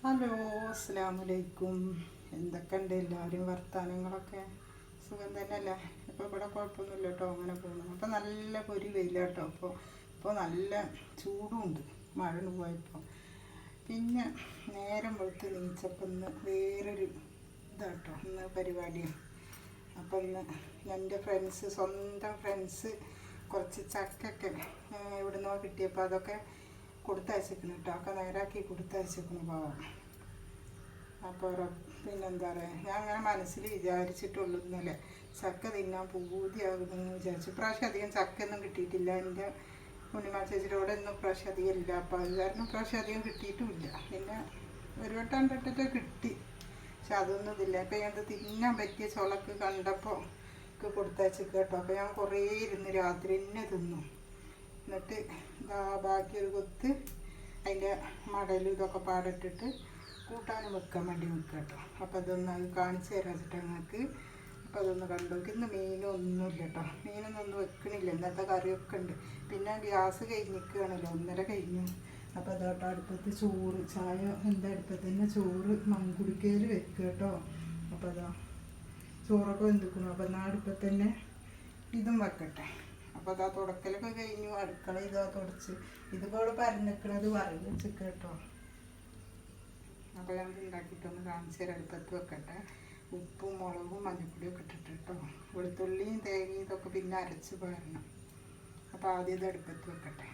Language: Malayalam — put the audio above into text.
ഹലോ, അസ്സലാമലൈക്കും. എന്തൊക്കെയുണ്ട് എല്ലാവരും വർത്തമാനങ്ങളൊക്കെ? സുഖം തന്നെയല്ലേ? ഇപ്പോൾ ഇവിടെ കുഴപ്പമൊന്നുമില്ല കേട്ടോ, അങ്ങനെ പോകുന്നു. അപ്പോൾ നല്ല പൊരി വെയില കേട്ടോ. ഇപ്പോൾ നല്ല ചൂടുമുണ്ട്, മഴ പോയപ്പോൾ. പിന്നെ നേരം വെളുത്ത് നീച്ചപ്പോൾ ഇന്ന് വേറൊരു ഇതാട്ടോ, ഇന്ന് പരിപാടിയാണ്. അപ്പോൾ ഇന്ന് എൻ്റെ സ്വന്തം ഫ്രണ്ട്സ് കുറച്ച് ചക്കൊക്കെ ഇവിടുന്ന് കിട്ടിയപ്പോൾ അതൊക്കെ കൊടുത്തയച്ചിരിക്കണം കേട്ടോ. ഒക്കെ നേരാക്കി കൊടുത്തയച്ചിരിക്കണം പാവം. അപ്പോൾ പിന്നെന്താ പറയുക, ഞാൻ അങ്ങനെ മനസ്സിൽ വിചാരിച്ചിട്ടുള്ളൂ ഇന്നലെ ചക്ക തിന്നാൻ പൂതിയാകുമെന്ന് വിചാരിച്ചു. ഇപ്രാവശ്യം അധികം ചക്കയൊന്നും കിട്ടിയിട്ടില്ല. എൻ്റെ ഉണ്ണിമാ ചേച്ചിയോടെ ഒന്നും ഇപ്രാവശ്യം അധികം ഇല്ല. അപ്പോൾ അത് കാരണം ഇപ്രാവശ്യം അധികം കിട്ടിയിട്ടുമില്ല. പിന്നെ ഒരു വട്ടം രണ്ടിട്ടൊക്കെ കിട്ടി, പക്ഷെ അതൊന്നും ഇതില്ല. അപ്പോൾ ഞാൻ തിന്നാൻ പറ്റിയ ചുളക്ക് കണ്ടപ്പോൾ ഒക്കെ കൊടുത്തയച്ചിട്ട് കേട്ടോ. അപ്പോൾ ഞാൻ കുറേ ഇരുന്ന് രാത്രി തന്നെ തിന്നു. എന്നിട്ട് ബാക്കി ഒരു കൊത്ത് അതിൻ്റെ മടലും ഇതൊക്കെ പാടിട്ടിട്ട് കൂട്ടാനും വെക്കാൻ വേണ്ടി വെക്കുക കേട്ടോ. അപ്പോൾ അതൊന്ന് അത് കാണിച്ചു തരാം വെച്ചിട്ട് ഞങ്ങൾക്ക്. അപ്പോൾ അതൊന്ന് കണ്ടു നോക്കി. ഇന്ന് മീനൊന്നുമില്ല കേട്ടോ, മീനൊന്നും വെക്കണില്ല. ഇന്നത്തെ കറിയൊക്കെ ഉണ്ട്. പിന്നെ ഗ്യാസ് കഴിഞ്ഞിരിക്കുകയാണല്ലോ, 1:30 കഴിഞ്ഞു. അപ്പോൾ അതോട്ടോ അടുപ്പത്ത് ചോറ്, ചായ എന്താ അടുപ്പത്ത് തന്നെ ചോറ് മൺകുടിക്കയിൽ വെക്കുക കേട്ടോ. അപ്പോൾ അതാ ചോറൊക്കെ വെന്തിക്കണം. അപ്പോൾ എന്നാൽ അടുപ്പത്ത് തന്നെ ഇതും വെക്കട്ടെ. അപ്പോൾ അതാ തുടക്കലൊക്കെ കഴിഞ്ഞു. അടുക്കള ഇതാ തുടച്ച് ഇതുപോലെ പരന്നിക്കണത് വറവ് വെച്ചിട്ട് കേട്ടോ. അപ്പോൾ ഞാൻ ഉണ്ടാക്കിയിട്ടൊന്ന് കാണിച്ചു തരാം. അടുപ്പത്ത് വെക്കട്ടെ. ഉപ്പും മുളകും മഞ്ഞൾപ്പൊടിയൊക്കെ ഇട്ടിട്ട് കേട്ടോ. വെളുത്തുള്ളിയും തേങ്ങയും ഇതൊക്കെ പിന്നെ അരച്ച് പാരണം. അപ്പോൾ ആദ്യം ഇത് അടുപ്പത്ത് വെക്കട്ടെ.